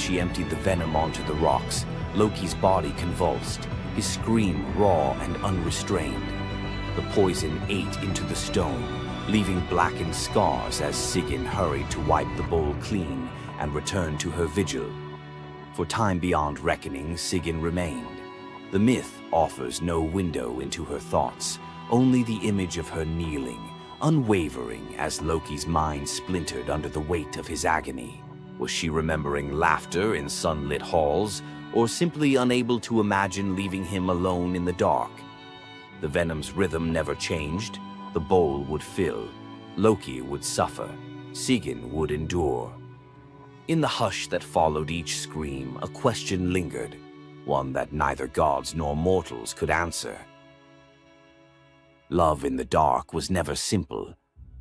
she emptied the venom onto the rocks, Loki's body convulsed, his scream raw and unrestrained. The poison ate into the stone, leaving blackened scars as Sigyn hurried to wipe the bowl clean and return to her vigil. For time beyond reckoning, Sigyn remained. The myth offers no window into her thoughts, only the image of her kneeling, unwavering as Loki's mind splintered under the weight of his agony. Was she remembering laughter in sunlit halls, or simply unable to imagine leaving him alone in the dark? The venom's rhythm never changed. The bowl would fill. Loki would suffer. Sigyn would endure. In the hush that followed each scream, a question lingered, one that neither gods nor mortals could answer. Love in the dark was never simple.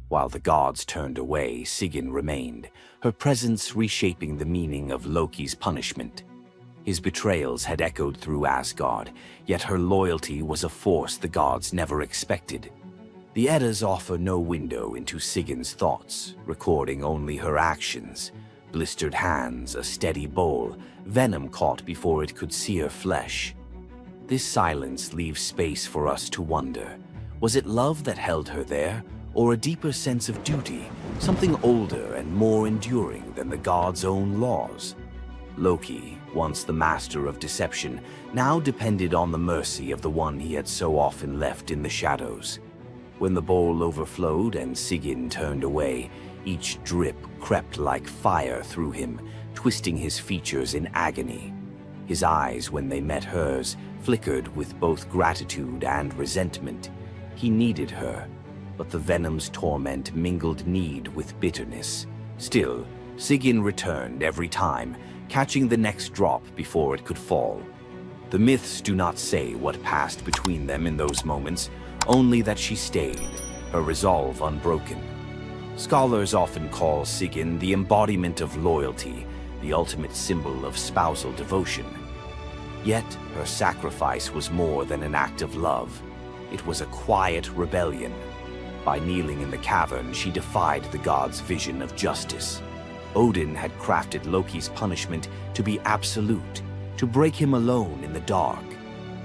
While the gods turned away, Sigyn remained, her presence reshaping the meaning of Loki's punishment. His betrayals had echoed through Asgard, yet her loyalty was a force the gods never expected. The Eddas offer no window into Sigyn's thoughts, recording only her actions. Blistered hands, a steady bowl, venom caught before it could sear flesh. This silence leaves space for us to wonder. Was it love that held her there, or a deeper sense of duty, something older and more enduring than the gods' own laws? Loki, once the master of deception, now depended on the mercy of the one he had so often left in the shadows. When the bowl overflowed and Sigyn turned away, each drip crept like fire through him, twisting his features in agony. His eyes, when they met hers, flickered with both gratitude and resentment. He needed her, but the venom's torment mingled need with bitterness. Still, Sigyn returned every time, catching the next drop before it could fall. The myths do not say what passed between them in those moments, only that she stayed, her resolve unbroken. Scholars often call Sigyn the embodiment of loyalty, the ultimate symbol of spousal devotion. Yet, her sacrifice was more than an act of love. It was a quiet rebellion. By kneeling in the cavern, she defied the gods' vision of justice. Odin had crafted Loki's punishment to be absolute, to break him alone in the dark.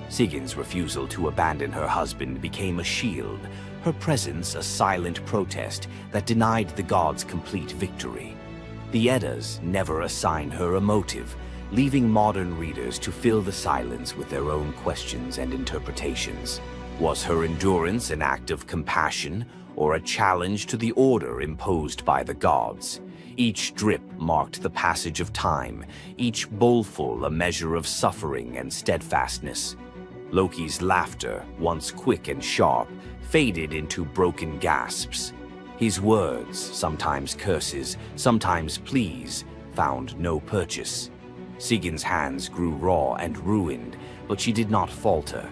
Sigyn's refusal to abandon her husband became a shield, her presence a silent protest that denied the gods complete victory. The Eddas never assign her a motive, leaving modern readers to fill the silence with their own questions and interpretations. Was her endurance an act of compassion, or a challenge to the order imposed by the gods? Each drip marked the passage of time, each bowlful a measure of suffering and steadfastness. Loki's laughter, once quick and sharp, faded into broken gasps. His words, sometimes curses, sometimes pleas, found no purchase. Sigyn's hands grew raw and ruined, but she did not falter.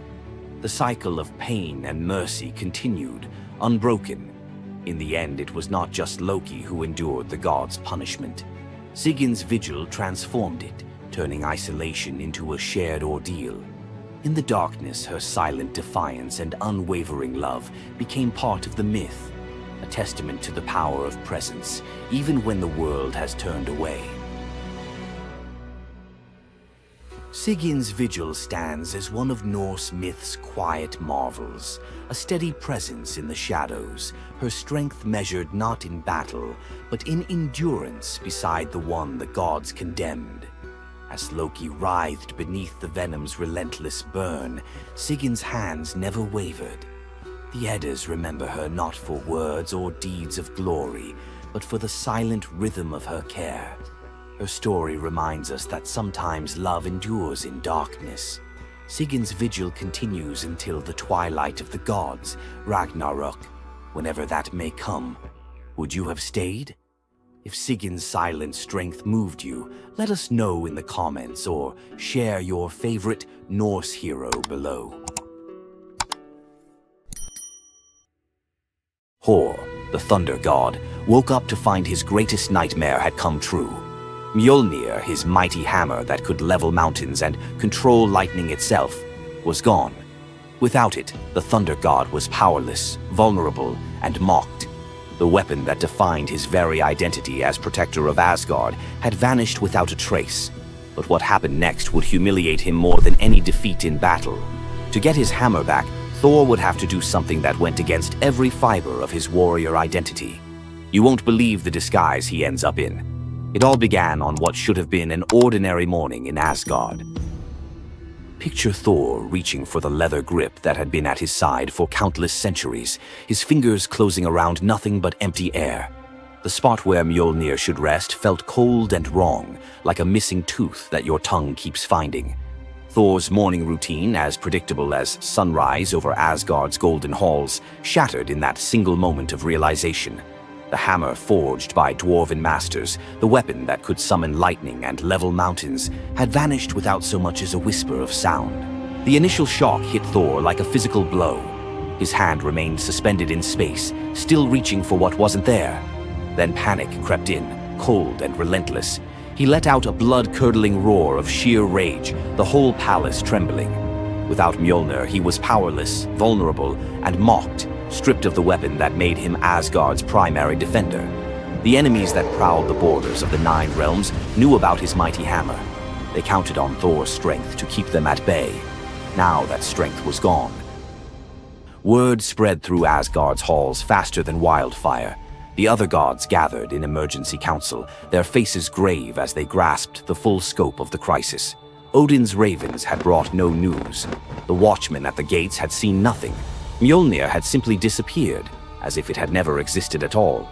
The cycle of pain and mercy continued, unbroken. In the end, it was not just Loki who endured the gods' punishment. Sigyn's vigil transformed it, turning isolation into a shared ordeal. In the darkness, her silent defiance and unwavering love became part of the myth, a testament to the power of presence, even when the world has turned away. Sigyn's vigil stands as one of Norse myth's quiet marvels, a steady presence in the shadows, her strength measured not in battle, but in endurance beside the one the gods condemned. As Loki writhed beneath the venom's relentless burn, Sigyn's hands never wavered. The Eddas remember her not for words or deeds of glory, but for the silent rhythm of her care. Her story reminds us that sometimes love endures in darkness. Sigyn's vigil continues until the twilight of the gods, Ragnarok, whenever that may come. Would you have stayed? If Sigyn's silent strength moved you, let us know in the comments or share your favorite Norse hero below. Thor, the thunder god, woke up to find his greatest nightmare had come true. Mjolnir, his mighty hammer that could level mountains and control lightning itself, was gone. Without it, the thunder god was powerless, vulnerable, and mocked. The weapon that defined his very identity as protector of Asgard had vanished without a trace. But what happened next would humiliate him more than any defeat in battle. To get his hammer back, Thor would have to do something that went against every fiber of his warrior identity. You won't believe the disguise he ends up in. It all began on what should have been an ordinary morning in Asgard. Picture Thor reaching for the leather grip that had been at his side for countless centuries, his fingers closing around nothing but empty air. The spot where Mjolnir should rest felt cold and wrong, like a missing tooth that your tongue keeps finding. Thor's morning routine, as predictable as sunrise over Asgard's golden halls, shattered in that single moment of realization. The hammer forged by dwarven masters, the weapon that could summon lightning and level mountains, had vanished without so much as a whisper of sound. The initial shock hit Thor like a physical blow. His hand remained suspended in space, still reaching for what wasn't there. Then panic crept in, cold and relentless. He let out a blood-curdling roar of sheer rage, the whole palace trembling. Without Mjolnir, he was powerless, vulnerable, and mocked, stripped of the weapon that made him Asgard's primary defender. The enemies that prowled the borders of the Nine Realms knew about his mighty hammer. They counted on Thor's strength to keep them at bay. Now that strength was gone. Word spread through Asgard's halls faster than wildfire. The other gods gathered in emergency council, their faces grave as they grasped the full scope of the crisis. Odin's ravens had brought no news. The watchmen at the gates had seen nothing. Mjolnir had simply disappeared, as if it had never existed at all.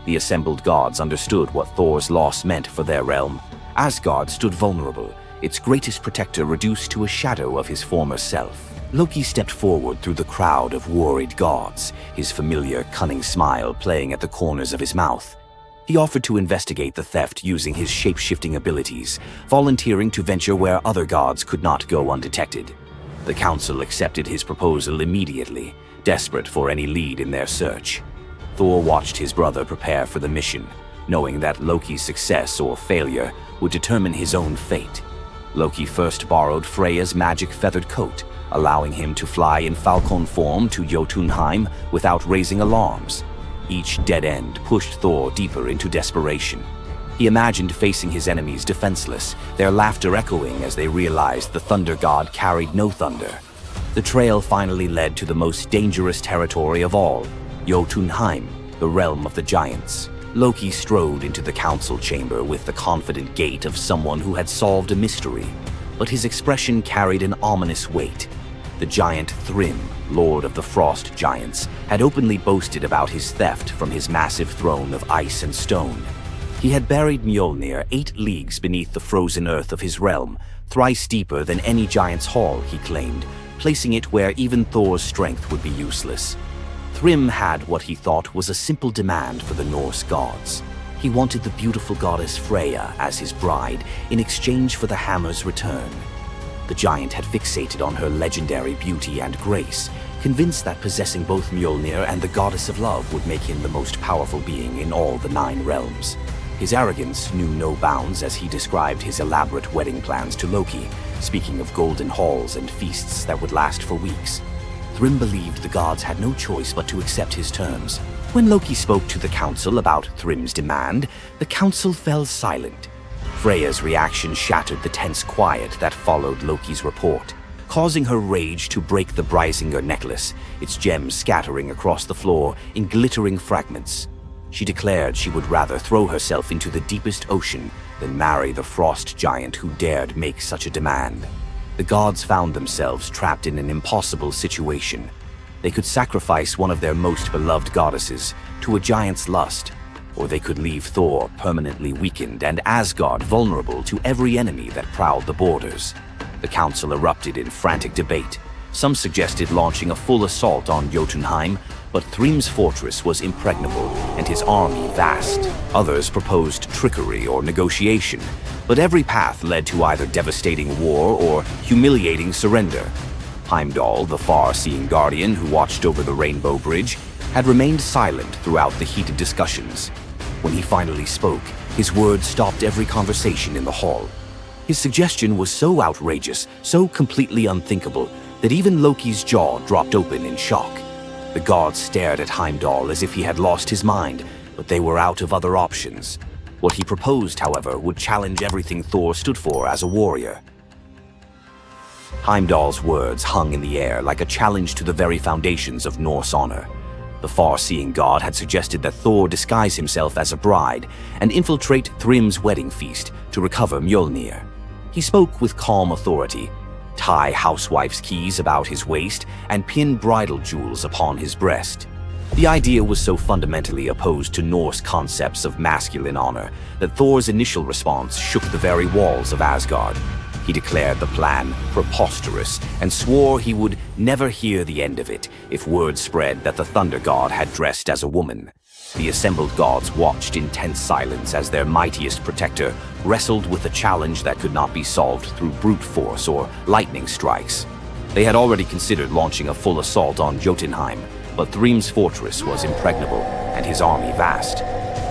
The assembled gods understood what Thor's loss meant for their realm. Asgard stood vulnerable, its greatest protector reduced to a shadow of his former self. Loki stepped forward through the crowd of worried gods, his familiar, cunning smile playing at the corners of his mouth. He offered to investigate the theft using his shape-shifting abilities, volunteering to venture where other gods could not go undetected. The council accepted his proposal immediately, desperate for any lead in their search. Thor watched his brother prepare for the mission, knowing that Loki's success or failure would determine his own fate. Loki first borrowed Freya's magic feathered coat, allowing him to fly in falcon form to Jotunheim without raising alarms. Each dead end pushed Thor deeper into desperation. He imagined facing his enemies defenseless, their laughter echoing as they realized the thunder god carried no thunder. The trail finally led to the most dangerous territory of all, Jotunheim, the realm of the giants. Loki strode into the council chamber with the confident gait of someone who had solved a mystery, but his expression carried an ominous weight. The giant Thrym, lord of the frost giants, had openly boasted about his theft from his massive throne of ice and stone. He had buried Mjolnir 8 leagues beneath the frozen earth of his realm, thrice deeper than any giant's hall, he claimed, placing it where even Thor's strength would be useless. Thrym had what he thought was a simple demand for the Norse gods. He wanted the beautiful goddess Freya as his bride in exchange for the hammer's return. The giant had fixated on her legendary beauty and grace, convinced that possessing both Mjolnir and the goddess of love would make him the most powerful being in all the 9 realms. His arrogance knew no bounds as he described his elaborate wedding plans to Loki, speaking of golden halls and feasts that would last for weeks. Thrym believed the gods had no choice but to accept his terms. When Loki spoke to the council about Thrym's demand, the council fell silent. Freya's reaction shattered the tense quiet that followed Loki's report, causing her rage to break the Brysinger necklace, its gems scattering across the floor in glittering fragments. She declared she would rather throw herself into the deepest ocean than marry the frost giant who dared make such a demand. The gods found themselves trapped in an impossible situation. They could sacrifice one of their most beloved goddesses to a giant's lust, or they could leave Thor permanently weakened and Asgard vulnerable to every enemy that prowled the borders. The council erupted in frantic debate. Some suggested launching a full assault on Jotunheim, but Thrym's fortress was impregnable and his army vast. Others proposed trickery or negotiation, but every path led to either devastating war or humiliating surrender. Heimdall, the far-seeing guardian who watched over the Rainbow Bridge, had remained silent throughout the heated discussions. When he finally spoke, his words stopped every conversation in the hall. His suggestion was so outrageous, so completely unthinkable, that even Loki's jaw dropped open in shock. The gods stared at Heimdall as if he had lost his mind, but they were out of other options. What he proposed, however, would challenge everything Thor stood for as a warrior. Heimdall's words hung in the air like a challenge to the very foundations of Norse honor. The far-seeing god had suggested that Thor disguise himself as a bride and infiltrate Thrym's wedding feast to recover Mjolnir. He spoke with calm authority, tie housewife's keys about his waist, and pin bridal jewels upon his breast. The idea was so fundamentally opposed to Norse concepts of masculine honor that Thor's initial response shook the very walls of Asgard. He declared the plan preposterous and swore he would never hear the end of it if word spread that the Thunder God had dressed as a woman. The assembled gods watched in tense silence as their mightiest protector wrestled with a challenge that could not be solved through brute force or lightning strikes. They had already considered launching a full assault on Jotunheim, but Thrym's fortress was impregnable and his army vast.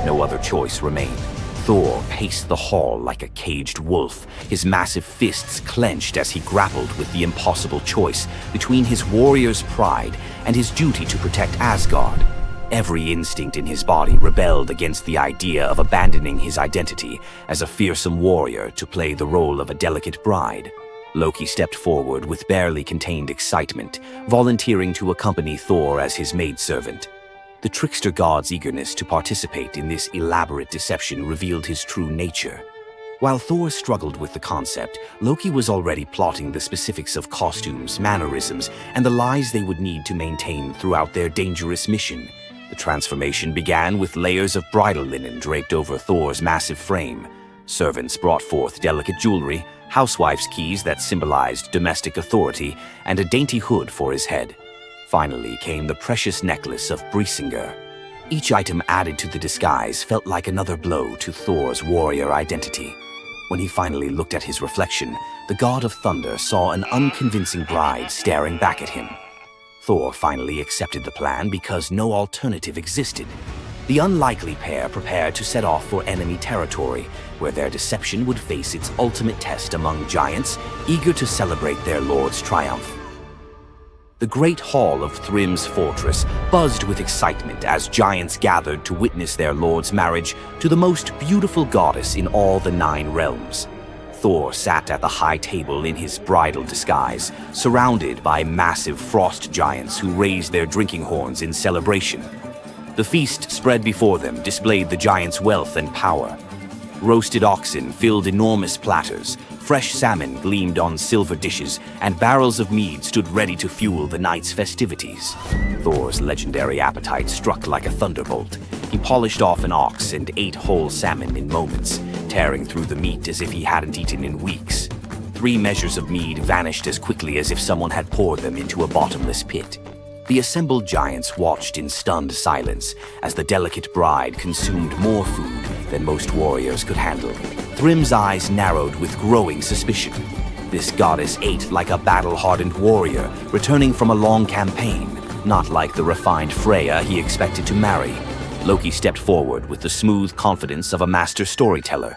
No other choice remained. Thor paced the hall like a caged wolf, his massive fists clenched as he grappled with the impossible choice between his warrior's pride and his duty to protect Asgard. Every instinct in his body rebelled against the idea of abandoning his identity as a fearsome warrior to play the role of a delicate bride. Loki stepped forward with barely contained excitement, volunteering to accompany Thor as his maidservant. The trickster god's eagerness to participate in this elaborate deception revealed his true nature. While Thor struggled with the concept, Loki was already plotting the specifics of costumes, mannerisms, and the lies they would need to maintain throughout their dangerous mission. The transformation began with layers of bridal linen draped over Thor's massive frame. Servants brought forth delicate jewelry, housewife's keys that symbolized domestic authority, and a dainty hood for his head. Finally came the precious necklace of Brisingr. Each item added to the disguise felt like another blow to Thor's warrior identity. When he finally looked at his reflection, the god of thunder saw an unconvincing bride staring back at him. Thor finally accepted the plan because no alternative existed. The unlikely pair prepared to set off for enemy territory, where their deception would face its ultimate test among giants, eager to celebrate their lord's triumph. The great hall of Thrym's fortress buzzed with excitement as giants gathered to witness their lord's marriage to the most beautiful goddess in all the 9 realms. Thor sat at the high table in his bridal disguise, surrounded by massive frost giants who raised their drinking horns in celebration. The feast spread before them displayed the giants' wealth and power. Roasted oxen filled enormous platters, fresh salmon gleamed on silver dishes, and barrels of mead stood ready to fuel the night's festivities. Thor's legendary appetite struck like a thunderbolt. He polished off an ox and ate whole salmon in moments, tearing through the meat as if he hadn't eaten in weeks. 3 measures of mead vanished as quickly as if someone had poured them into a bottomless pit. The assembled giants watched in stunned silence as the delicate bride consumed more food than most warriors could handle. Thrym's eyes narrowed with growing suspicion. This goddess ate like a battle-hardened warrior, returning from a long campaign, not like the refined Freya he expected to marry. Loki stepped forward with the smooth confidence of a master storyteller.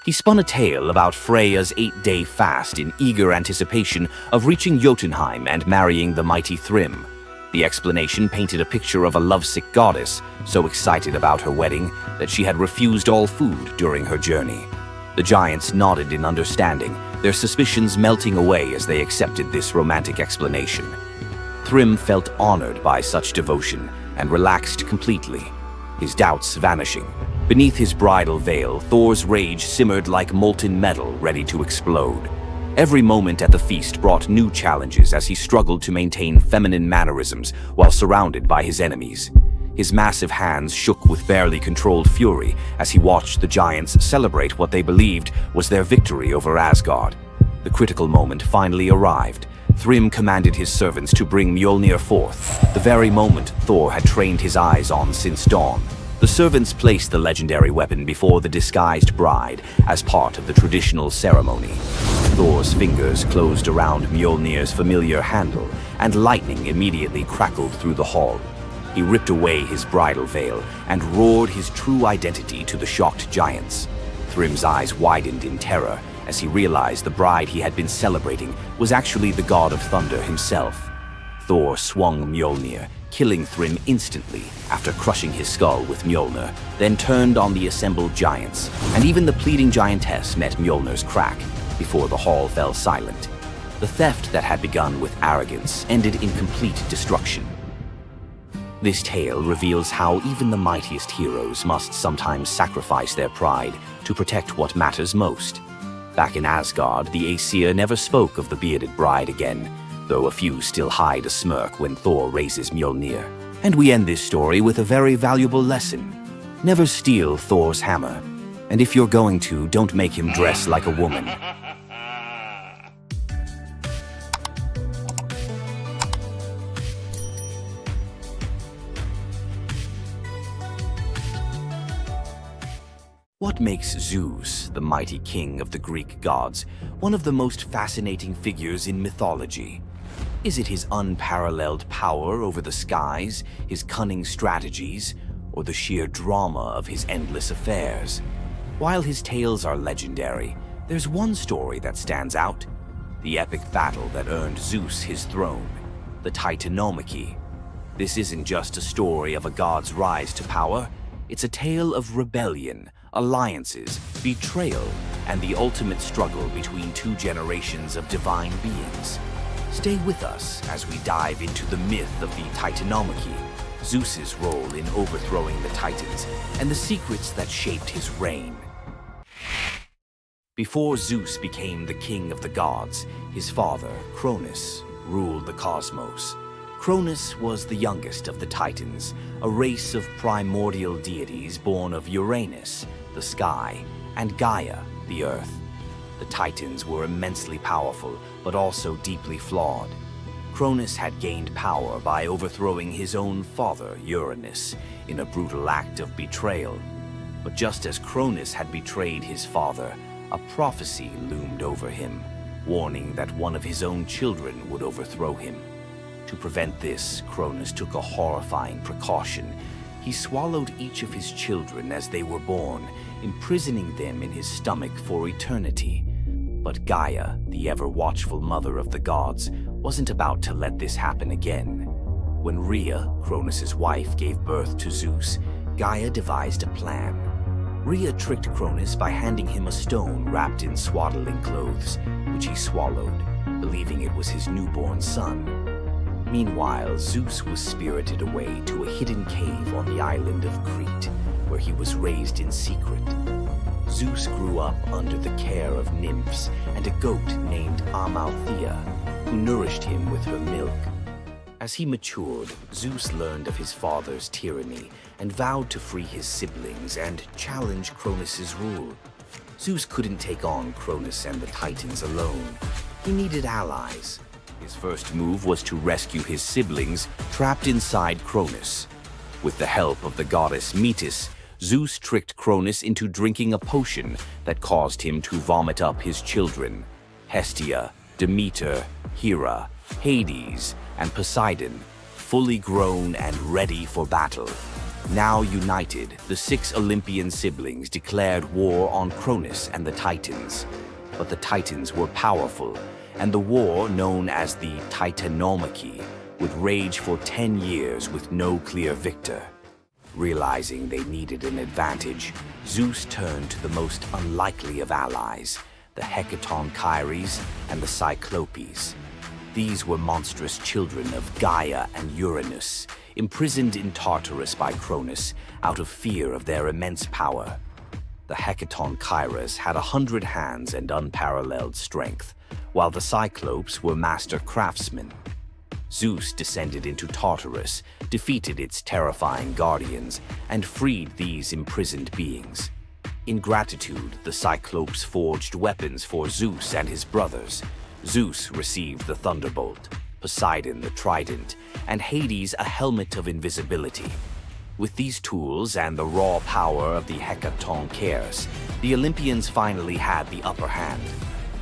He spun a tale about Freya's 8-day fast in eager anticipation of reaching Jotunheim and marrying the mighty Thrym. The explanation painted a picture of a lovesick goddess, so excited about her wedding that she had refused all food during her journey. The giants nodded in understanding, their suspicions melting away as they accepted this romantic explanation. Thrym felt honored by such devotion and relaxed completely, his doubts vanishing. Beneath his bridal veil, Thor's rage simmered like molten metal ready to explode. Every moment at the feast brought new challenges as he struggled to maintain feminine mannerisms while surrounded by his enemies. His massive hands shook with barely controlled fury as he watched the giants celebrate what they believed was their victory over Asgard. The critical moment finally arrived. Thrym commanded his servants to bring Mjolnir forth, the very moment Thor had trained his eyes on since dawn. The servants placed the legendary weapon before the disguised bride as part of the traditional ceremony. Thor's fingers closed around Mjolnir's familiar handle, and lightning immediately crackled through the hall. He ripped away his bridal veil and roared his true identity to the shocked giants. Thrym's eyes widened in terror as he realized the bride he had been celebrating was actually the god of thunder himself. Thor swung Mjolnir, killing Thrym instantly after crushing his skull with Mjolnir, then turned on the assembled giants, and even the pleading giantess met Mjolnir's crack before the hall fell silent. The theft that had begun with arrogance ended in complete destruction. This tale reveals how even the mightiest heroes must sometimes sacrifice their pride to protect what matters most. Back in Asgard, the Aesir never spoke of the bearded bride again, though a few still hide a smirk when Thor raises Mjolnir. And we end this story with a very valuable lesson. Never steal Thor's hammer. And if you're going to, don't make him dress like a woman. What makes Zeus, the mighty king of the Greek gods, one of the most fascinating figures in mythology? Is it his unparalleled power over the skies, his cunning strategies, or the sheer drama of his endless affairs? While his tales are legendary, there's one story that stands out: the epic battle that earned Zeus his throne, the Titanomachy. This isn't just a story of a god's rise to power, it's a tale of rebellion, alliances, betrayal, and the ultimate struggle between two generations of divine beings. Stay with us as we dive into the myth of the Titanomachy, Zeus's role in overthrowing the Titans, and the secrets that shaped his reign. Before Zeus became the king of the gods, his father, Cronus, ruled the cosmos. Cronus was the youngest of the Titans, a race of primordial deities born of Uranus, the sky, and Gaia, the earth. The Titans were immensely powerful, but also deeply flawed. Cronus had gained power by overthrowing his own father, Uranus, in a brutal act of betrayal. But just as Cronus had betrayed his father, a prophecy loomed over him, warning that one of his own children would overthrow him. To prevent this, Cronus took a horrifying precaution. He swallowed each of his children as they were born, imprisoning them in his stomach for eternity. But Gaia, the ever-watchful mother of the gods, wasn't about to let this happen again. When Rhea, Cronus's wife, gave birth to Zeus, Gaia devised a plan. Rhea tricked Cronus by handing him a stone wrapped in swaddling clothes, which he swallowed, believing it was his newborn son. Meanwhile, Zeus was spirited away to a hidden cave on the island of Crete, where he was raised in secret. Zeus grew up under the care of nymphs and a goat named Amalthea, who nourished him with her milk. As he matured, Zeus learned of his father's tyranny and vowed to free his siblings and challenge Cronus's rule. Zeus couldn't take on Cronus and the Titans alone. He needed allies. His first move was to rescue his siblings trapped inside Cronus. With the help of the goddess Metis, Zeus tricked Cronus into drinking a potion that caused him to vomit up his children: Hestia, Demeter, Hera, Hades, and Poseidon, fully grown and ready for battle. Now united, the 6 Olympian siblings declared war on Cronus and the Titans. But the Titans were powerful, and the war, known as the Titanomachy, would rage for 10 years with no clear victor. Realizing they needed an advantage, Zeus turned to the most unlikely of allies, the Hecatonchires and the Cyclopes. These were monstrous children of Gaia and Uranus, imprisoned in Tartarus by Cronus out of fear of their immense power. The Hecatonchires had 100 hands and unparalleled strength, while the Cyclopes were master craftsmen. Zeus descended into Tartarus, defeated its terrifying guardians, and freed these imprisoned beings. In gratitude, the Cyclopes forged weapons for Zeus and his brothers. Zeus received the thunderbolt, Poseidon the trident, and Hades a helmet of invisibility. With these tools and the raw power of the Hecatonchires, the Olympians finally had the upper hand.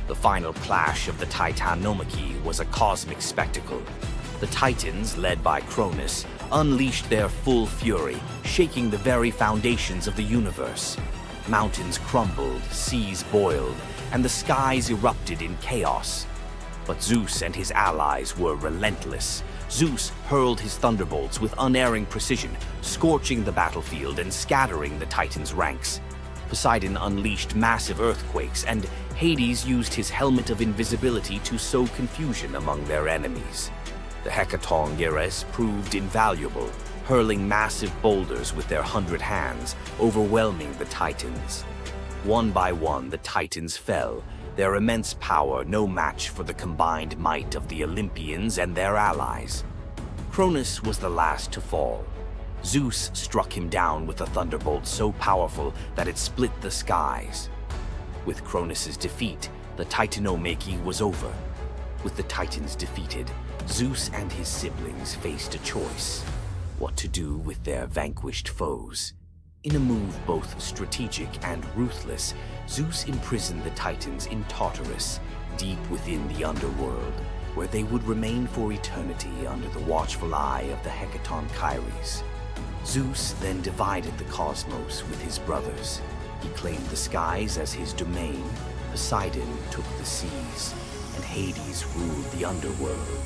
The final clash of the Titanomachy was a cosmic spectacle. The Titans, led by Cronus, unleashed their full fury, shaking the very foundations of the universe. Mountains crumbled, seas boiled, and the skies erupted in chaos. But Zeus and his allies were relentless, Zeus hurled his thunderbolts with unerring precision, scorching the battlefield and scattering the Titans' ranks. Poseidon unleashed massive earthquakes, and Hades used his helmet of invisibility to sow confusion among their enemies. The Hecatoncheires proved invaluable, hurling massive boulders with their 100 hands, overwhelming the Titans. One by one, the Titans fell, their immense power no match for the combined might of the Olympians and their allies. Cronus was the last to fall. Zeus struck him down with a thunderbolt so powerful that it split the skies. With Cronus's defeat, the Titanomachy was over. With the Titans defeated, Zeus and his siblings faced a choice: what to do with their vanquished foes. In a move both strategic and ruthless, Zeus imprisoned the Titans in Tartarus, deep within the underworld, where they would remain for eternity under the watchful eye of the Hecatoncheires. Zeus then divided the cosmos with his brothers. He claimed the skies as his domain, Poseidon took the seas, and Hades ruled the underworld.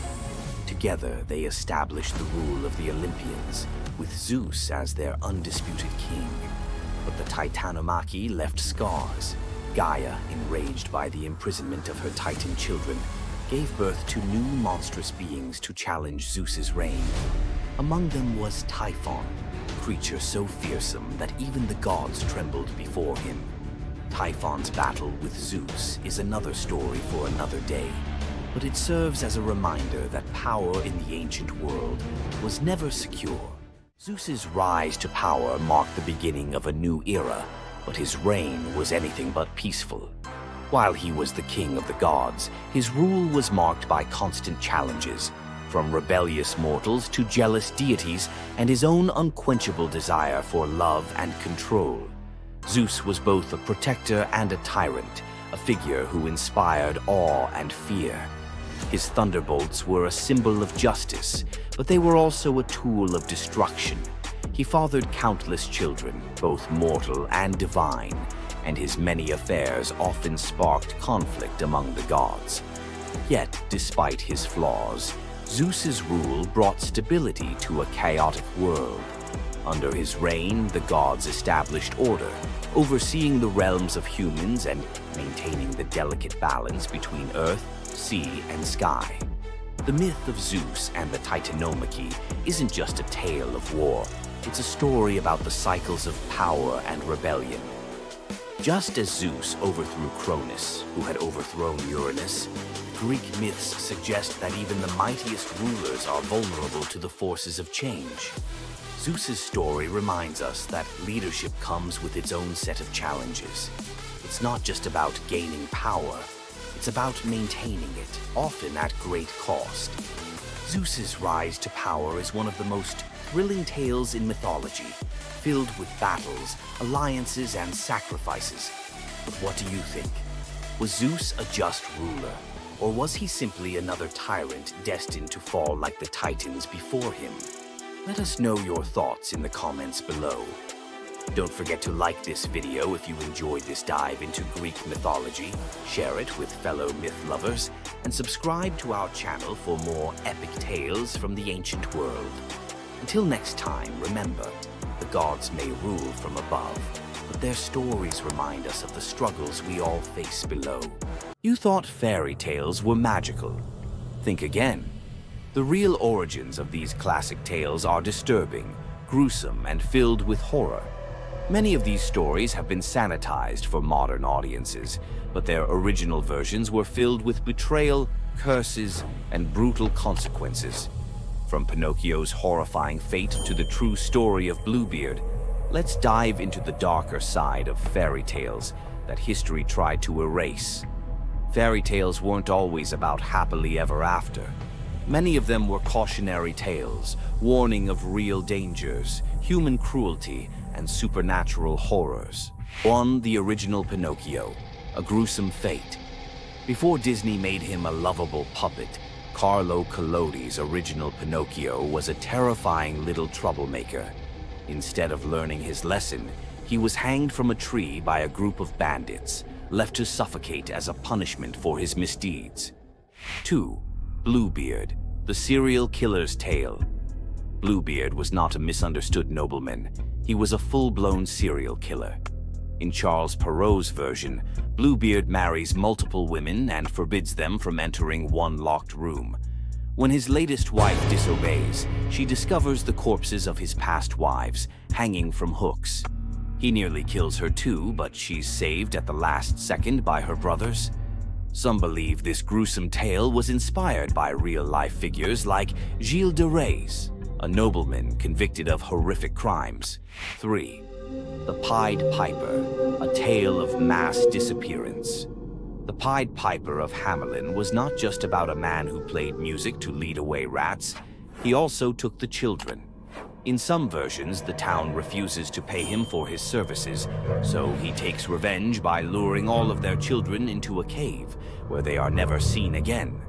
Together, they established the rule of the Olympians, with Zeus as their undisputed king. But the Titanomachy left scars. Gaia, enraged by the imprisonment of her Titan children, gave birth to new monstrous beings to challenge Zeus's reign. Among them was Typhon, a creature so fearsome that even the gods trembled before him. Typhon's battle with Zeus is another story for another day, but it serves as a reminder that power in the ancient world was never secure. Zeus's rise to power marked the beginning of a new era, but his reign was anything but peaceful. While he was the king of the gods, his rule was marked by constant challenges, from rebellious mortals to jealous deities, and his own unquenchable desire for love and control. Zeus was both a protector and a tyrant, a figure who inspired awe and fear. His thunderbolts were a symbol of justice, but they were also a tool of destruction. He fathered countless children, both mortal and divine, and his many affairs often sparked conflict among the gods. Yet, despite his flaws, Zeus's rule brought stability to a chaotic world. Under his reign, the gods established order, overseeing the realms of humans and maintaining the delicate balance between earth, sea, and sky. The myth of Zeus and the Titanomachy isn't just a tale of war. It's a story about the cycles of power and rebellion. Just as Zeus overthrew Cronus, who had overthrown Uranus, Greek myths suggest that even the mightiest rulers are vulnerable to the forces of change. Zeus's story reminds us that leadership comes with its own set of challenges. It's not just about gaining power, it's about maintaining it, often at great cost. Zeus's rise to power is one of the most thrilling tales in mythology, filled with battles, alliances, and sacrifices. But what do you think? Was Zeus a just ruler, or was he simply another tyrant destined to fall like the Titans before him? Let us know your thoughts in the comments below. Don't forget to like this video if you enjoyed this dive into Greek mythology, share it with fellow myth lovers, and subscribe to our channel for more epic tales from the ancient world. Until next time, remember, the gods may rule from above, but their stories remind us of the struggles we all face below. You thought fairy tales were magical. Think again. The real origins of these classic tales are disturbing, gruesome, and filled with horror. Many of these stories have been sanitized for modern audiences, but their original versions were filled with betrayal, curses, and brutal consequences. From Pinocchio's horrifying fate to the true story of Bluebeard, let's dive into the darker side of fairy tales that history tried to erase. Fairy tales weren't always about happily ever after. Many of them were cautionary tales, warning of real dangers, human cruelty, and supernatural horrors. 1. The original Pinocchio, a gruesome fate. Before Disney made him a lovable puppet, Carlo Collodi's original Pinocchio was a terrifying little troublemaker. Instead of learning his lesson, he was hanged from a tree by a group of bandits, left to suffocate as a punishment for his misdeeds. 2. Bluebeard, The Serial Killer's Tale. Bluebeard was not a misunderstood nobleman. He was a full-blown serial killer. In Charles Perrault's version, Bluebeard marries multiple women and forbids them from entering one locked room. When his latest wife disobeys, she discovers the corpses of his past wives hanging from hooks. He nearly kills her too, but she's saved at the last second by her brothers. Some believe this gruesome tale was inspired by real-life figures like Gilles de Rais, a nobleman convicted of horrific crimes. 3. The Pied Piper, a tale of mass disappearance. The Pied Piper of Hamelin was not just about a man who played music to lead away rats. He also took the children. In some versions, the town refuses to pay him for his services, so he takes revenge by luring all of their children into a cave, where they are never seen again.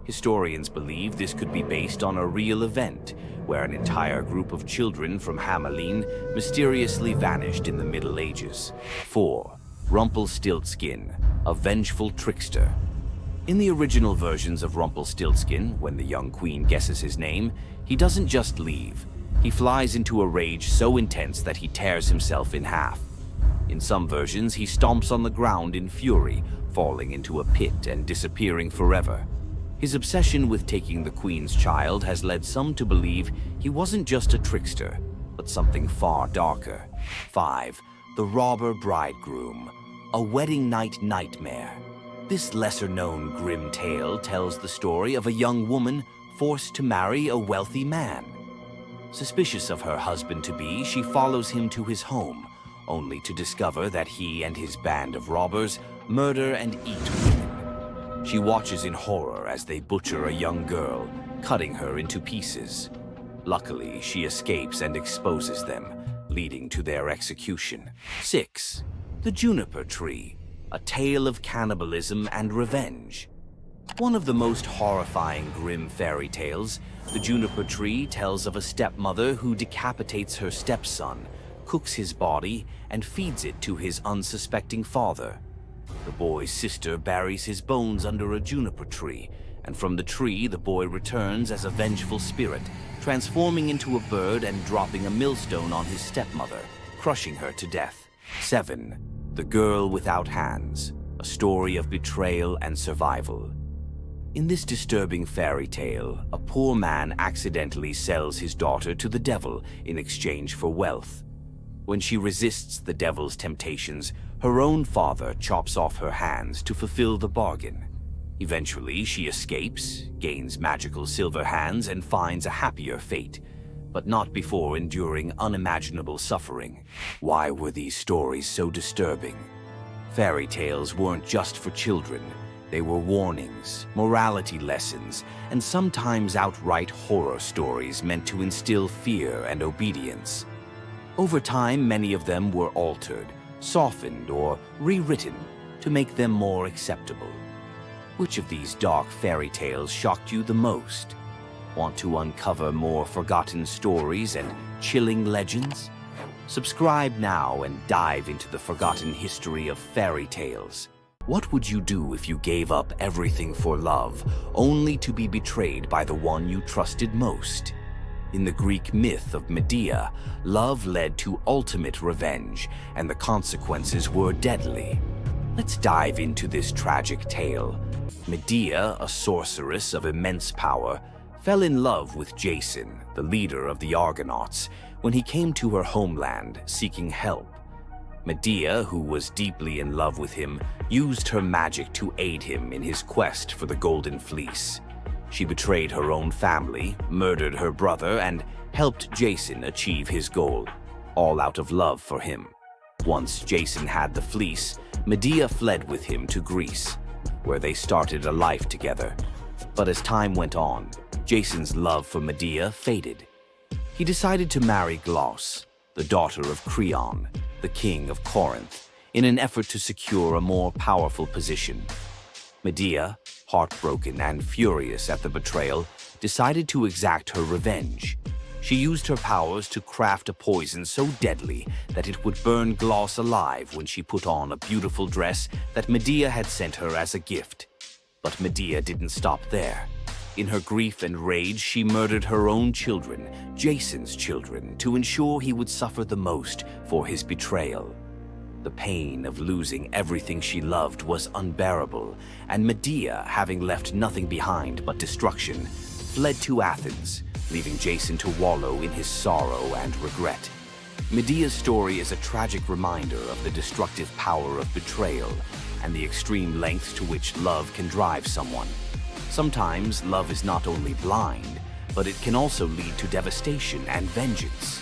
Historians believe this could be based on a real event, where an entire group of children from Hamelin mysteriously vanished in the Middle Ages. 4. Rumpelstiltskin, a vengeful trickster. In the original versions of Rumpelstiltskin, when the young queen guesses his name, he doesn't just leave. He flies into a rage so intense that he tears himself in half. In some versions, he stomps on the ground in fury, falling into a pit and disappearing forever. His obsession with taking the queen's child has led some to believe he wasn't just a trickster, but something far darker. 5. The Robber Bridegroom, a wedding night nightmare. This lesser-known grim tale tells the story of a young woman forced to marry a wealthy man. Suspicious of her husband-to-be, she follows him to his home, only to discover that he and his band of robbers murder and eat women. She watches in horror as they butcher a young girl, cutting her into pieces. Luckily, she escapes and exposes them, leading to their execution. 6. The Juniper Tree, a tale of cannibalism and revenge. One of the most horrifying grim fairy tales, The Juniper Tree tells of a stepmother who decapitates her stepson, cooks his body, and feeds it to his unsuspecting father. The boy's sister buries his bones under a juniper tree, and from the tree the boy returns as a vengeful spirit, transforming into a bird and dropping a millstone on his stepmother, crushing her to death. 7. The Girl Without Hands, a story of betrayal and survival. In this disturbing fairy tale, a poor man accidentally sells his daughter to the devil in exchange for wealth. When she resists the devil's temptations, her own father chops off her hands to fulfill the bargain. Eventually, she escapes, gains magical silver hands, and finds a happier fate, but not before enduring unimaginable suffering. Why were these stories so disturbing? Fairy tales weren't just for children. They were warnings, morality lessons, and sometimes outright horror stories meant to instill fear and obedience. Over time, many of them were altered, softened, or rewritten to make them more acceptable. Which of these dark fairy tales shocked you the most? Want to uncover more forgotten stories and chilling legends? Subscribe now and dive into the forgotten history of fairy tales. What would you do if you gave up everything for love, only to be betrayed by the one you trusted most? In the Greek myth of Medea, love led to ultimate revenge, and the consequences were deadly. Let's dive into this tragic tale. Medea, a sorceress of immense power, fell in love with Jason, the leader of the Argonauts, when he came to her homeland seeking help. Medea, who was deeply in love with him, used her magic to aid him in his quest for the Golden Fleece. She betrayed her own family, murdered her brother, and helped Jason achieve his goal, all out of love for him. Once Jason had the fleece, Medea fled with him to Greece, where they started a life together. But as time went on, Jason's love for Medea faded. He decided to marry Glauce, the daughter of Creon, the king of Corinth, in an effort to secure a more powerful position. Medea, heartbroken and furious at the betrayal, decided to exact her revenge. She used her powers to craft a poison so deadly that it would burn Glauce alive when she put on a beautiful dress that Medea had sent her as a gift. But Medea didn't stop there. In her grief and rage, she murdered her own children, Jason's children, to ensure he would suffer the most for his betrayal. The pain of losing everything she loved was unbearable, and Medea, having left nothing behind but destruction, fled to Athens, leaving Jason to wallow in his sorrow and regret. Medea's story is a tragic reminder of the destructive power of betrayal and the extreme lengths to which love can drive someone. Sometimes love is not only blind, but it can also lead to devastation and vengeance.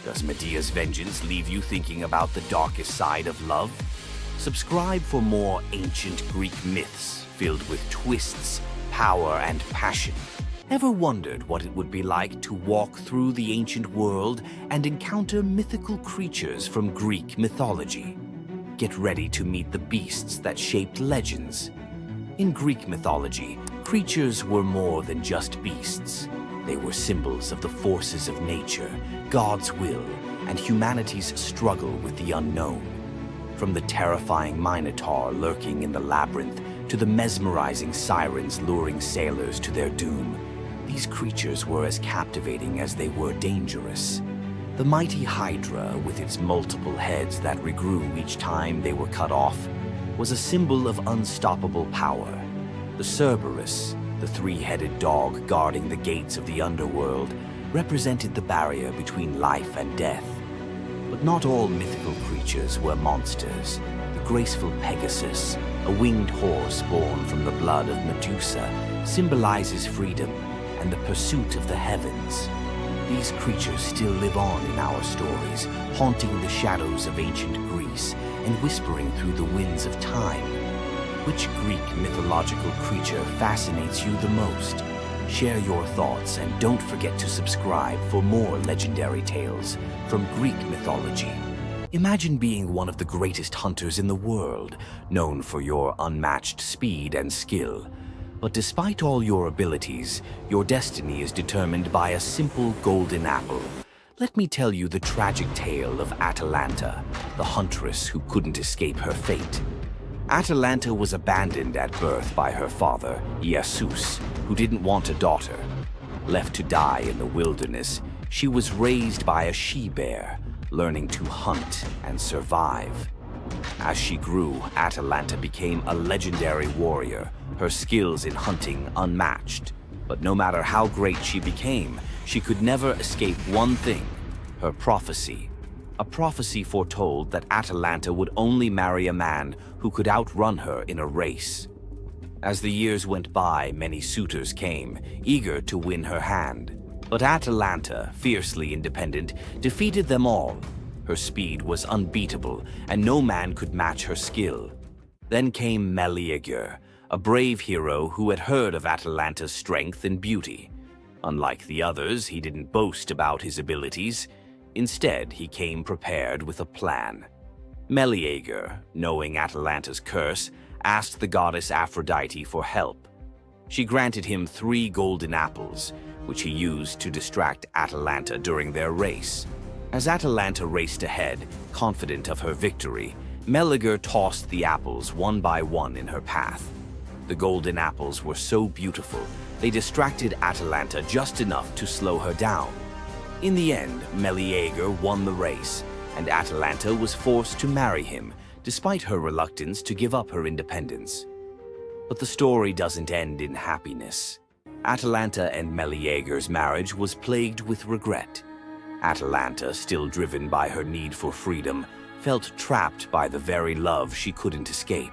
Does Medea's vengeance leave you thinking about the darkest side of love? Subscribe for more ancient Greek myths filled with twists, power, and passion. Ever wondered what it would be like to walk through the ancient world and encounter mythical creatures from Greek mythology? Get ready to meet the beasts that shaped legends. In Greek mythology, creatures were more than just beasts. They were symbols of the forces of nature, God's will, and humanity's struggle with the unknown. From the terrifying Minotaur lurking in the labyrinth to the mesmerizing sirens luring sailors to their doom, these creatures were as captivating as they were dangerous. The mighty Hydra, with its multiple heads that regrew each time they were cut off, was a symbol of unstoppable power. The Cerberus, the three-headed dog guarding the gates of the underworld, represented the barrier between life and death. But not all mythical creatures were monsters. The graceful Pegasus, a winged horse born from the blood of Medusa, symbolizes freedom and the pursuit of the heavens. These creatures still live on in our stories, haunting the shadows of ancient Greece and whispering through the winds of time. Which Greek mythological creature fascinates you the most? Share your thoughts and don't forget to subscribe for more legendary tales from Greek mythology. Imagine being one of the greatest hunters in the world, known for your unmatched speed and skill. But despite all your abilities, your destiny is determined by a simple golden apple. Let me tell you the tragic tale of Atalanta, the huntress who couldn't escape her fate. Atalanta was abandoned at birth by her father, Zeus, who didn't want a daughter. Left to die in the wilderness, she was raised by a she-bear, learning to hunt and survive. As she grew, Atalanta became a legendary warrior, her skills in hunting unmatched. But no matter how great she became, she could never escape one thing: her prophecy. A prophecy foretold that Atalanta would only marry a man who could outrun her in a race. As the years went by, many suitors came, eager to win her hand. But Atalanta, fiercely independent, defeated them all. Her speed was unbeatable, and no man could match her skill. Then came Meleager, a brave hero who had heard of Atalanta's strength and beauty. Unlike the others, he didn't boast about his abilities. Instead, he came prepared with a plan. Meleager, knowing Atalanta's curse, asked the goddess Aphrodite for help. She granted him 3 golden apples, which he used to distract Atalanta during their race. As Atalanta raced ahead, confident of her victory, Meleager tossed the apples one by one in her path. The golden apples were so beautiful, they distracted Atalanta just enough to slow her down. In the end, Meleager won the race, and Atalanta was forced to marry him, despite her reluctance to give up her independence. But the story doesn't end in happiness. Atalanta and Meleager's marriage was plagued with regret. Atalanta, still driven by her need for freedom, felt trapped by the very love she couldn't escape.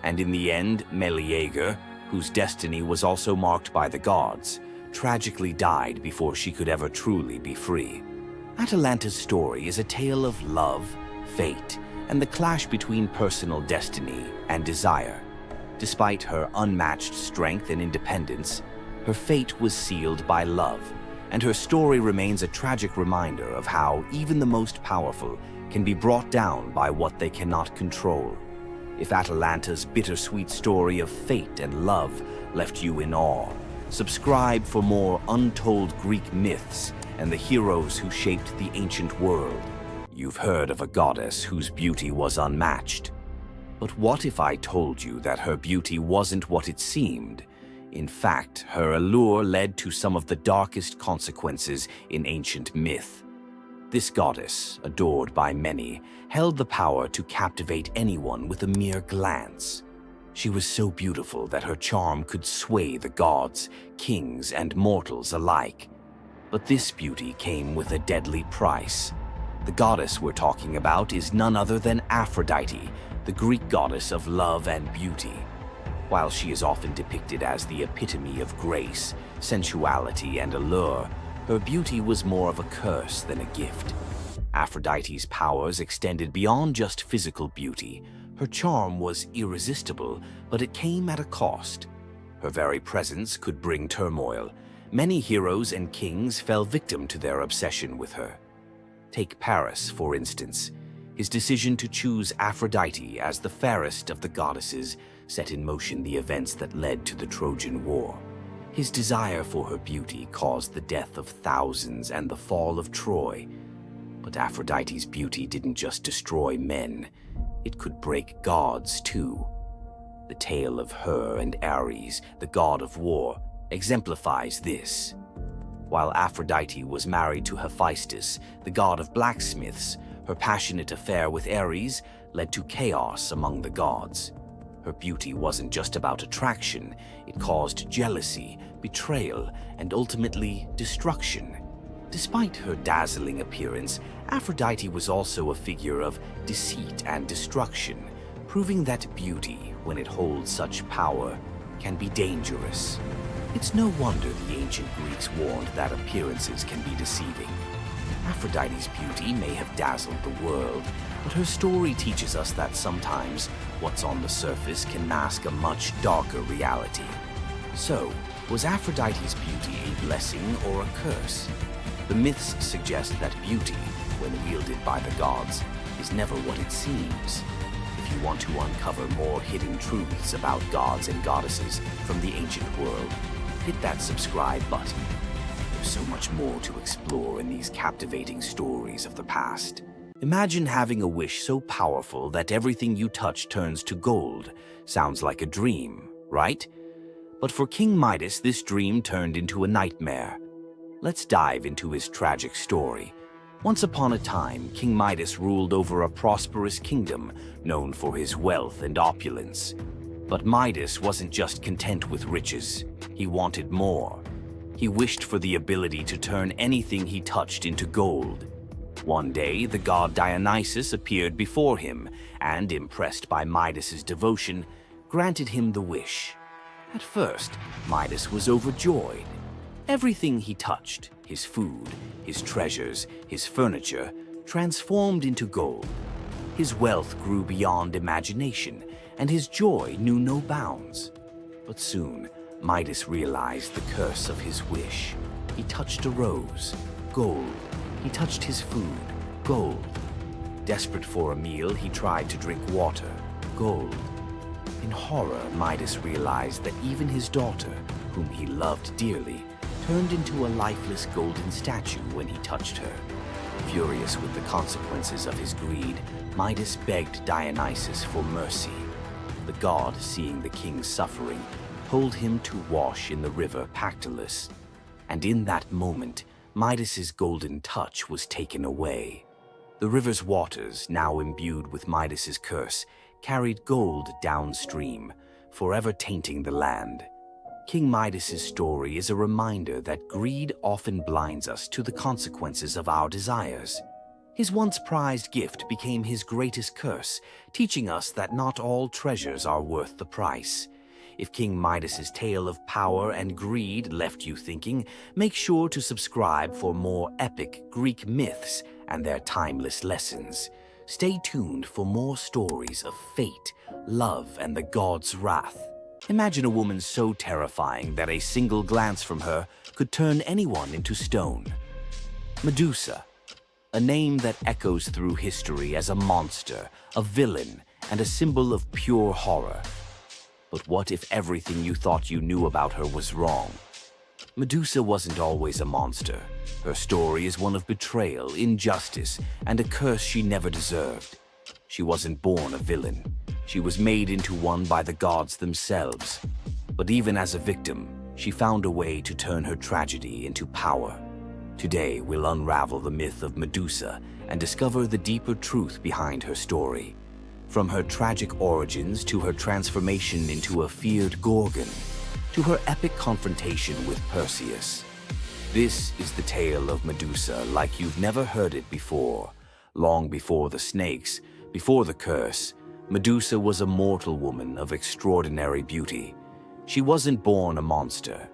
And in the end, Meleager, whose destiny was also marked by the gods, tragically died before she could ever truly be free. Atalanta's story is a tale of love, fate, and the clash between personal destiny and desire. Despite her unmatched strength and independence, her fate was sealed by love, and her story remains a tragic reminder of how even the most powerful can be brought down by what they cannot control. If Atalanta's bittersweet story of fate and love left you in awe, subscribe for more untold Greek myths and the heroes who shaped the ancient world. You've heard of a goddess whose beauty was unmatched. But what if I told you that her beauty wasn't what it seemed? In fact, her allure led to some of the darkest consequences in ancient myth. This goddess, adored by many, held the power to captivate anyone with a mere glance. She was so beautiful that her charm could sway the gods, kings, and mortals alike. But this beauty came with a deadly price. The goddess we're talking about is none other than Aphrodite, the Greek goddess of love and beauty. While she is often depicted as the epitome of grace, sensuality, and allure, her beauty was more of a curse than a gift. Aphrodite's powers extended beyond just physical beauty. Her charm was irresistible, but it came at a cost. Her very presence could bring turmoil. Many heroes and kings fell victim to their obsession with her. Take Paris, for instance. His decision to choose Aphrodite as the fairest of the goddesses set in motion the events that led to the Trojan War. His desire for her beauty caused the death of thousands and the fall of Troy. But Aphrodite's beauty didn't just destroy men, it could break gods too. The tale of her and Ares, the god of war, exemplifies this. While Aphrodite was married to Hephaestus, the god of blacksmiths, her passionate affair with Ares led to chaos among the gods. Her beauty wasn't just about attraction, it caused jealousy, betrayal, and ultimately destruction. Despite her dazzling appearance, Aphrodite was also a figure of deceit and destruction, proving that beauty, when it holds such power, can be dangerous. It's no wonder the ancient Greeks warned that appearances can be deceiving. Aphrodite's beauty may have dazzled the world, but her story teaches us that sometimes what's on the surface can mask a much darker reality. So, was Aphrodite's beauty a blessing or a curse? The myths suggest that beauty, when wielded by the gods, is never what it seems. If you want to uncover more hidden truths about gods and goddesses from the ancient world, hit that subscribe button. There's so much more to explore in these captivating stories of the past. Imagine having a wish so powerful that everything you touch turns to gold. Sounds like a dream, right? But for King Midas, this dream turned into a nightmare. Let's dive into his tragic story. Once upon a time, King Midas ruled over a prosperous kingdom known for his wealth and opulence. But Midas wasn't just content with riches. He wanted more. He wished for the ability to turn anything he touched into gold. One day, the god Dionysus appeared before him and, impressed by Midas's devotion, granted him the wish. At first, Midas was overjoyed. Everything he touched, his food, his treasures, his furniture, transformed into gold. His wealth grew beyond imagination, and his joy knew no bounds. But soon, Midas realized the curse of his wish. He touched a rose, gold. He touched his food, gold. Desperate for a meal, he tried to drink water, gold. In horror, Midas realized that even his daughter, whom he loved dearly, turned into a lifeless golden statue when he touched her. Furious with the consequences of his greed, Midas begged Dionysus for mercy. The god, seeing the king's suffering, told him to wash in the river Pactolus. And in that moment, Midas's golden touch was taken away. The river's waters, now imbued with Midas's curse, carried gold downstream, forever tainting the land. King Midas's story is a reminder that greed often blinds us to the consequences of our desires. His once prized gift became his greatest curse, teaching us that not all treasures are worth the price. If King Midas's tale of power and greed left you thinking, make sure to subscribe for more epic Greek myths and their timeless lessons. Stay tuned for more stories of fate, love, and the gods' wrath. Imagine a woman so terrifying that a single glance from her could turn anyone into stone. Medusa, a name that echoes through history as a monster, a villain, and a symbol of pure horror. But what if everything you thought you knew about her was wrong? Medusa wasn't always a monster. Her story is one of betrayal, injustice, and a curse she never deserved. She wasn't born a villain. She was made into one by the gods themselves. But even as a victim, she found a way to turn her tragedy into power. Today, we'll unravel the myth of Medusa and discover the deeper truth behind her story. From her tragic origins to her transformation into a feared Gorgon, to her epic confrontation with Perseus. This is the tale of Medusa like you've never heard it before. Long before the snakes, before the curse, Medusa was a mortal woman of extraordinary beauty. She wasn't born a monster.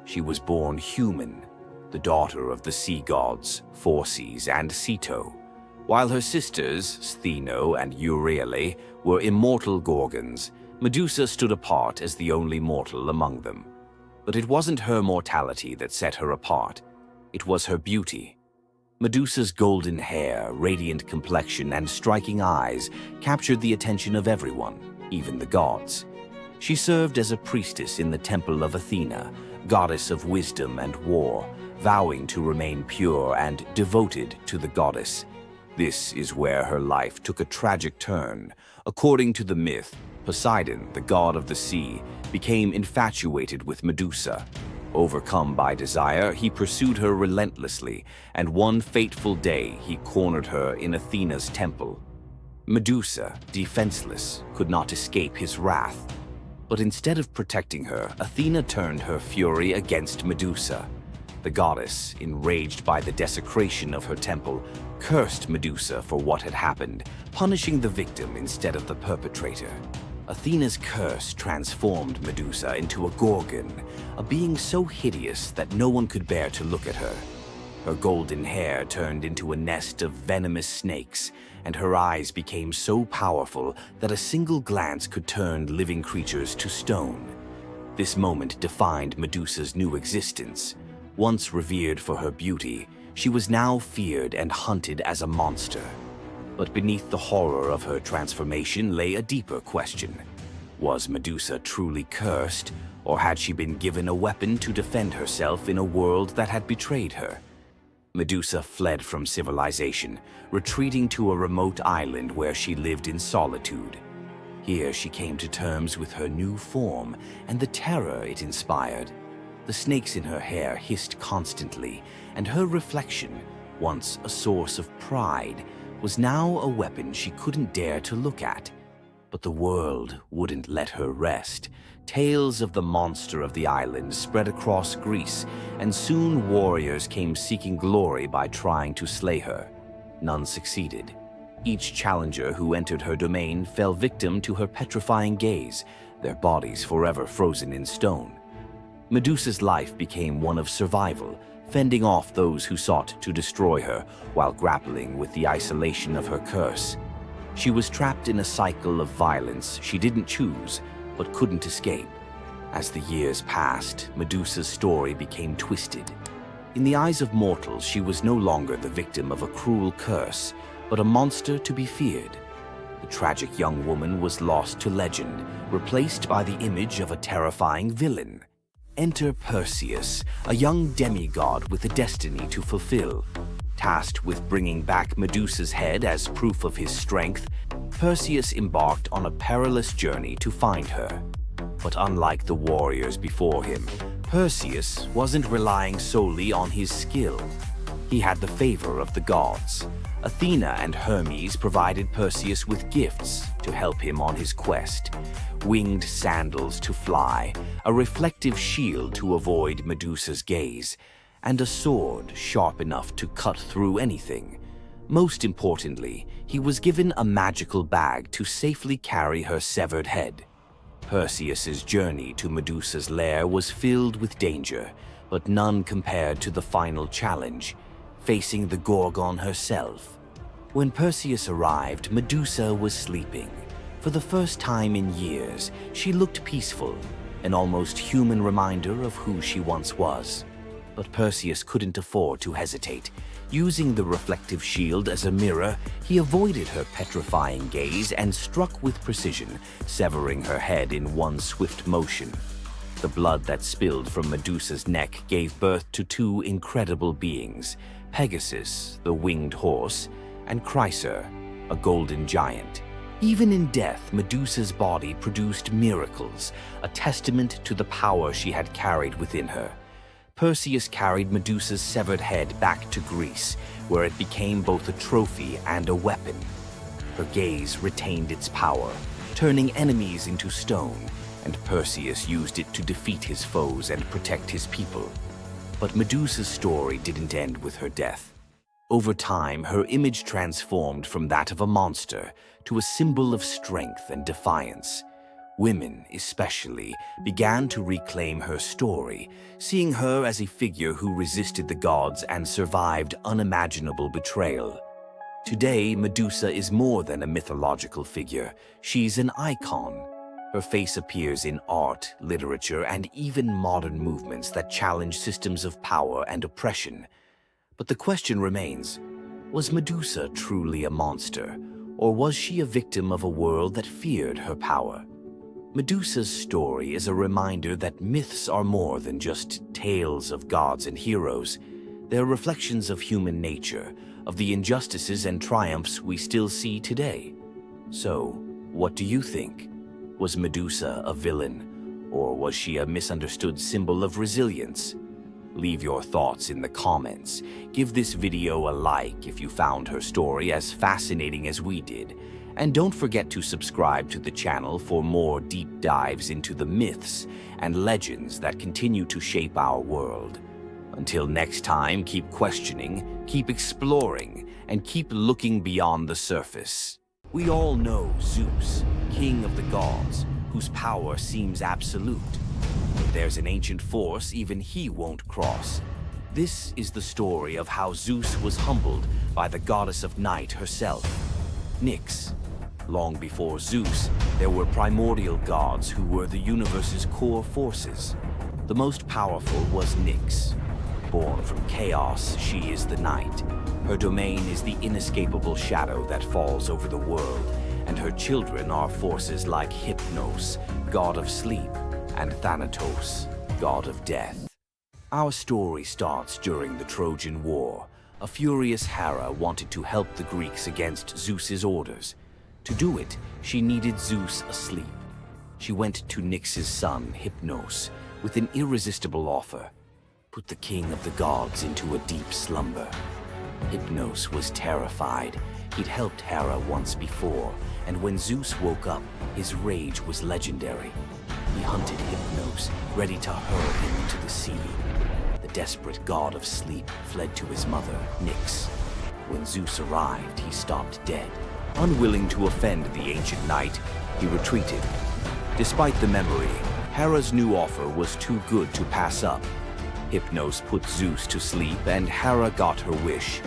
She was born human, the daughter of the sea gods, Phorcys and Ceto. While her sisters, Stheno and Euryale, were immortal Gorgons, Medusa stood apart as the only mortal among them. But it wasn't her mortality that set her apart. It was her beauty. Medusa's golden hair, radiant complexion, and striking eyes captured the attention of everyone, even the gods. She served as a priestess in the temple of Athena, goddess of wisdom and war, vowing to remain pure and devoted to the goddess. This is where her life took a tragic turn. According to the myth, Poseidon, the god of the sea, became infatuated with Medusa. Overcome by desire, he pursued her relentlessly, and one fateful day he cornered her in Athena's temple. Medusa, defenseless, could not escape his wrath. But instead of protecting her, Athena turned her fury against Medusa. The goddess, enraged by the desecration of her temple, cursed Medusa for what had happened, punishing the victim instead of the perpetrator. Athena's curse transformed Medusa into a Gorgon, a being so hideous that no one could bear to look at her. Her golden hair turned into a nest of venomous snakes, and her eyes became so powerful that a single glance could turn living creatures to stone. This moment defined Medusa's new existence. Once revered for her beauty, she was now feared and hunted as a monster. But beneath the horror of her transformation lay a deeper question. Was Medusa truly cursed, or had she been given a weapon to defend herself in a world that had betrayed her? Medusa fled from civilization, retreating to a remote island where she lived in solitude. Here she came to terms with her new form and the terror it inspired. The snakes in her hair hissed constantly, and her reflection, once a source of pride, was now a weapon she couldn't dare to look at. But the world wouldn't let her rest. Tales of the monster of the island spread across Greece, and soon warriors came seeking glory by trying to slay her. None succeeded. Each challenger who entered her domain fell victim to her petrifying gaze, their bodies forever frozen in stone. Medusa's life became one of survival, fending off those who sought to destroy her while grappling with the isolation of her curse. She was trapped in a cycle of violence she didn't choose, but couldn't escape. As the years passed, Medusa's story became twisted. In the eyes of mortals, she was no longer the victim of a cruel curse, but a monster to be feared. The tragic young woman was lost to legend, replaced by the image of a terrifying villain. Enter Perseus, a young demigod with a destiny to fulfill. Tasked with bringing back Medusa's head as proof of his strength, Perseus embarked on a perilous journey to find her. But unlike the warriors before him, Perseus wasn't relying solely on his skill. He had the favor of the gods. Athena and Hermes provided Perseus with gifts to help him on his quest. Winged sandals to fly, a reflective shield to avoid Medusa's gaze, and a sword sharp enough to cut through anything. Most importantly, he was given a magical bag to safely carry her severed head. Perseus's journey to Medusa's lair was filled with danger, but none compared to the final challenge, facing the Gorgon herself. When Perseus arrived, Medusa was sleeping. For the first time in years, she looked peaceful, an almost human reminder of who she once was. But Perseus couldn't afford to hesitate. Using the reflective shield as a mirror, he avoided her petrifying gaze and struck with precision, severing her head in one swift motion. The blood that spilled from Medusa's neck gave birth to two incredible beings, Pegasus, the winged horse, and Chryser, a golden giant. Even in death, Medusa's body produced miracles, a testament to the power she had carried within her. Perseus carried Medusa's severed head back to Greece, where it became both a trophy and a weapon. Her gaze retained its power, turning enemies into stone, and Perseus used it to defeat his foes and protect his people. But Medusa's story didn't end with her death. Over time, her image transformed from that of a monster to a symbol of strength and defiance. Women, especially, began to reclaim her story, seeing her as a figure who resisted the gods and survived unimaginable betrayal. Today, Medusa is more than a mythological figure. She's an icon. Her face appears in art, literature, and even modern movements that challenge systems of power and oppression. But the question remains, was Medusa truly a monster, or was she a victim of a world that feared her power? Medusa's story is a reminder that myths are more than just tales of gods and heroes. They're reflections of human nature, of the injustices and triumphs we still see today. So, what do you think? Was Medusa a villain, or was she a misunderstood symbol of resilience? Leave your thoughts in the comments. Give this video a like if you found her story as fascinating as we did. And don't forget to subscribe to the channel for more deep dives into the myths and legends that continue to shape our world. Until next time, keep questioning, keep exploring, and keep looking beyond the surface. We all know Zeus, king of the gods, whose power seems absolute. But there's an ancient force even he won't cross. This is the story of how Zeus was humbled by the goddess of night herself, Nyx. Long before Zeus, there were primordial gods who were the universe's core forces. The most powerful was Nyx. Born from chaos, she is the night. Her domain is the inescapable shadow that falls over the world, and her children are forces like Hypnos, god of sleep, and Thanatos, god of death. Our story starts during the Trojan War. A furious Hera wanted to help the Greeks against Zeus's orders. To do it, she needed Zeus asleep. She went to Nyx's son, Hypnos, with an irresistible offer: put the king of the gods into a deep slumber. Hypnos was terrified. He'd helped Hera once before, and when Zeus woke up, his rage was legendary. He hunted Hypnos, ready to hurl him into the sea. The desperate god of sleep fled to his mother, Nyx. When Zeus arrived, he stopped dead. Unwilling to offend the ancient knight, he retreated. Despite the memory, Hera's new offer was too good to pass up. Hypnos put Zeus to sleep, and Hera got her wish.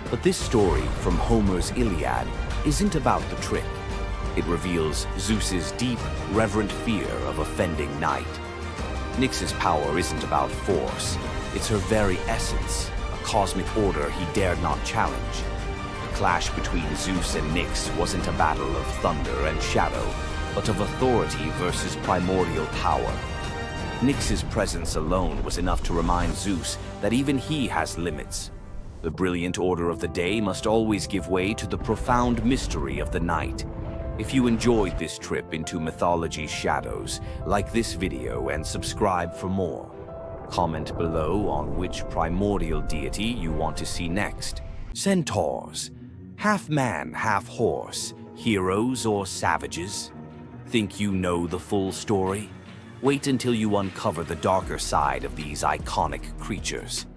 But this story from Homer's Iliad isn't about the trick. It reveals Zeus's deep, reverent fear of offending night. Nyx's power isn't about force. It's her very essence, a cosmic order he dared not challenge. The clash between Zeus and Nyx wasn't a battle of thunder and shadow, but of authority versus primordial power. Nyx's presence alone was enough to remind Zeus that even he has limits. The brilliant order of the day must always give way to the profound mystery of the night. If you enjoyed this trip into mythology's shadows, like this video and subscribe for more. Comment below on which primordial deity you want to see next. Centaurs, half man, half horse, heroes or savages? Think you know the full story? Wait until you uncover the darker side of these iconic creatures.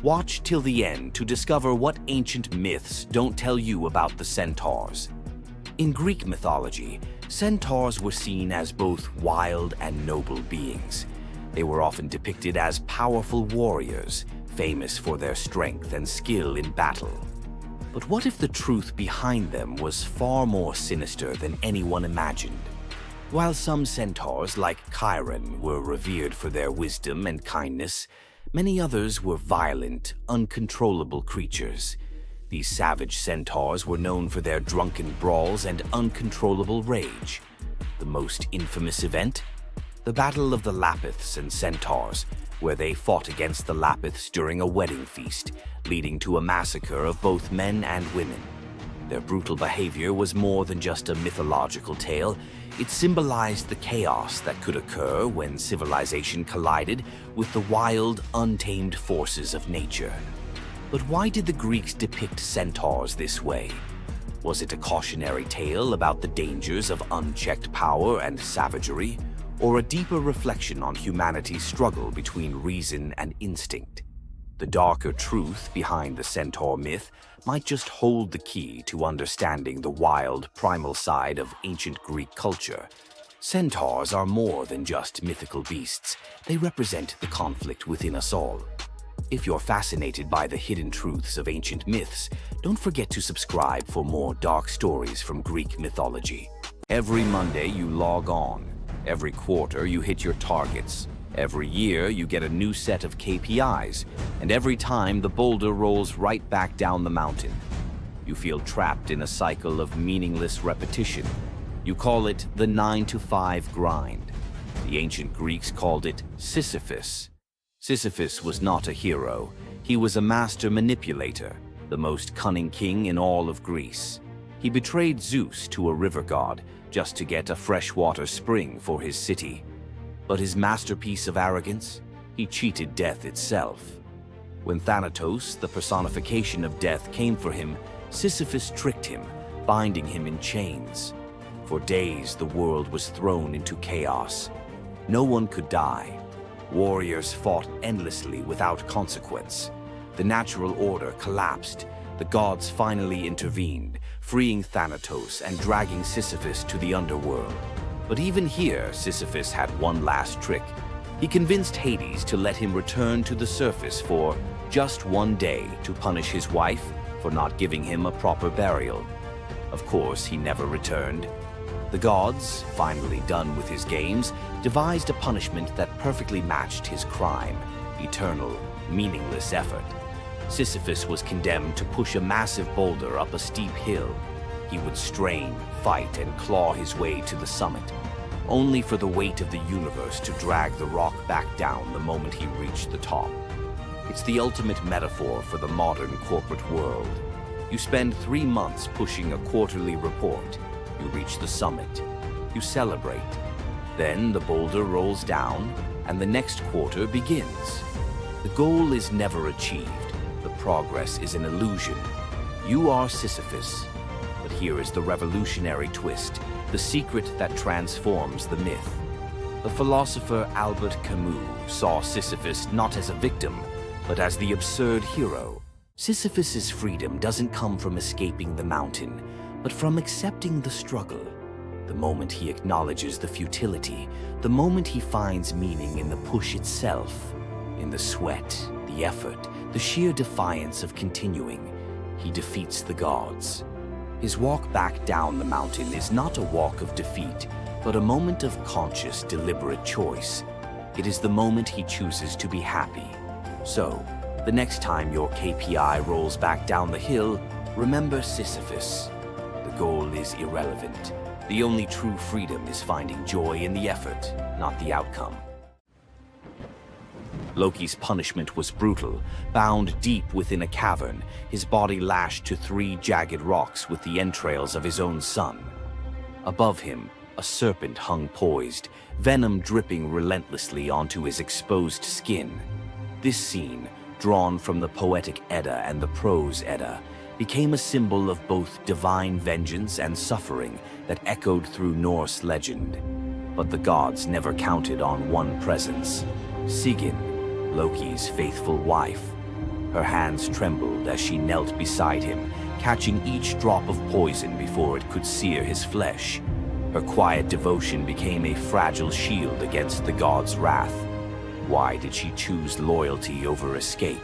Watch till the end to discover what ancient myths don't tell you about the centaurs. In Greek mythology, centaurs were seen as both wild and noble beings. They were often depicted as powerful warriors, famous for their strength and skill in battle. But what if the truth behind them was far more sinister than anyone imagined? While some centaurs, like Chiron, were revered for their wisdom and kindness, many others were violent, uncontrollable creatures. These savage centaurs were known for their drunken brawls and uncontrollable rage. The most infamous event? The Battle of the Lapiths and Centaurs, where they fought against the Lapiths during a wedding feast, leading to a massacre of both men and women. Their brutal behavior was more than just a mythological tale. It symbolized the chaos that could occur when civilization collided with the wild, untamed forces of nature. But why did the Greeks depict centaurs this way? Was it a cautionary tale about the dangers of unchecked power and savagery, or a deeper reflection on humanity's struggle between reason and instinct? The darker truth behind the centaur myth might just hold the key to understanding the wild, primal side of ancient Greek culture. Centaurs are more than just mythical beasts. They represent the conflict within us all. If you're fascinated by the hidden truths of ancient myths, don't forget to subscribe for more dark stories from Greek mythology. Every Monday you log on. Every quarter you hit your targets. Every year you get a new set of KPIs, and every time the boulder rolls right back down the mountain. You feel trapped in a cycle of meaningless repetition. You call it the 9-to-5 grind. The ancient Greeks called it Sisyphus. Sisyphus was not a hero. He was a master manipulator, the most cunning king in all of Greece. He betrayed Zeus to a river god just to get a freshwater spring for his city. But his masterpiece of arrogance? He cheated death itself. When Thanatos, the personification of death, came for him, Sisyphus tricked him, binding him in chains. For days, the world was thrown into chaos. No one could die. Warriors fought endlessly without consequence. The natural order collapsed. The gods finally intervened, freeing Thanatos and dragging Sisyphus to the underworld. But even here, Sisyphus had one last trick. He convinced Hades to let him return to the surface for just one day to punish his wife for not giving him a proper burial. Of course, he never returned. The gods, finally done with his games, devised a punishment that perfectly matched his crime: eternal, meaningless effort. Sisyphus was condemned to push a massive boulder up a steep hill. He would strain, fight, and claw his way to the summit, only for the weight of the universe to drag the rock back down the moment he reached the top. It's the ultimate metaphor for the modern corporate world. You spend 3 months pushing a quarterly report. You reach the summit. You celebrate. Then the boulder rolls down, and the next quarter begins. The goal is never achieved. The progress is an illusion. You are Sisyphus. But here is the revolutionary twist, the secret that transforms the myth. The philosopher Albert Camus saw Sisyphus not as a victim, but as the absurd hero. Sisyphus's freedom doesn't come from escaping the mountain, but from accepting the struggle. The moment he acknowledges the futility, the moment he finds meaning in the push itself, in the sweat, the effort, the sheer defiance of continuing, he defeats the gods. His walk back down the mountain is not a walk of defeat, but a moment of conscious, deliberate choice. It is the moment he chooses to be happy. So, the next time your KPI rolls back down the hill, remember Sisyphus. The goal is irrelevant. The only true freedom is finding joy in the effort, not the outcome. Loki's punishment was brutal. Bound deep within a cavern, his body lashed to 3 jagged rocks with the entrails of his own son. Above him, a serpent hung poised, venom dripping relentlessly onto his exposed skin. This scene, drawn from the poetic Edda and the prose Edda, became a symbol of both divine vengeance and suffering that echoed through Norse legend. But the gods never counted on one presence: Sigyn, Loki's faithful wife. Her hands trembled as she knelt beside him, catching each drop of poison before it could sear his flesh. Her quiet devotion became a fragile shield against the god's wrath. Why did she choose loyalty over escape?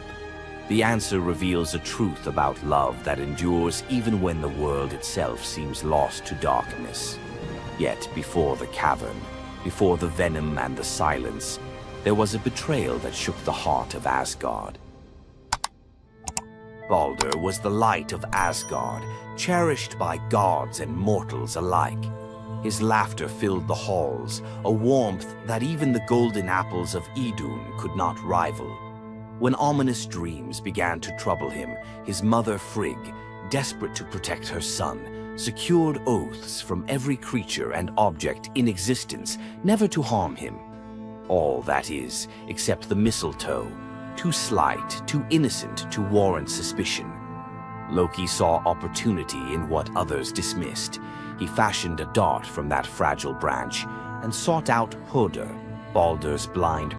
The answer reveals a truth about love that endures even when the world itself seems lost to darkness. Yet before the cavern, before the venom and the silence, there was a betrayal that shook the heart of Asgard. Baldur was the light of Asgard, cherished by gods and mortals alike. His laughter filled the halls, a warmth that even the golden apples of Idun could not rival. When ominous dreams began to trouble him, his mother Frigg, desperate to protect her son, secured oaths from every creature and object in existence never to harm him. All, that is, except the mistletoe, too slight, too innocent to warrant suspicion. Loki saw opportunity in what others dismissed. He fashioned a dart from that fragile branch and sought out Hoder, Baldur's blind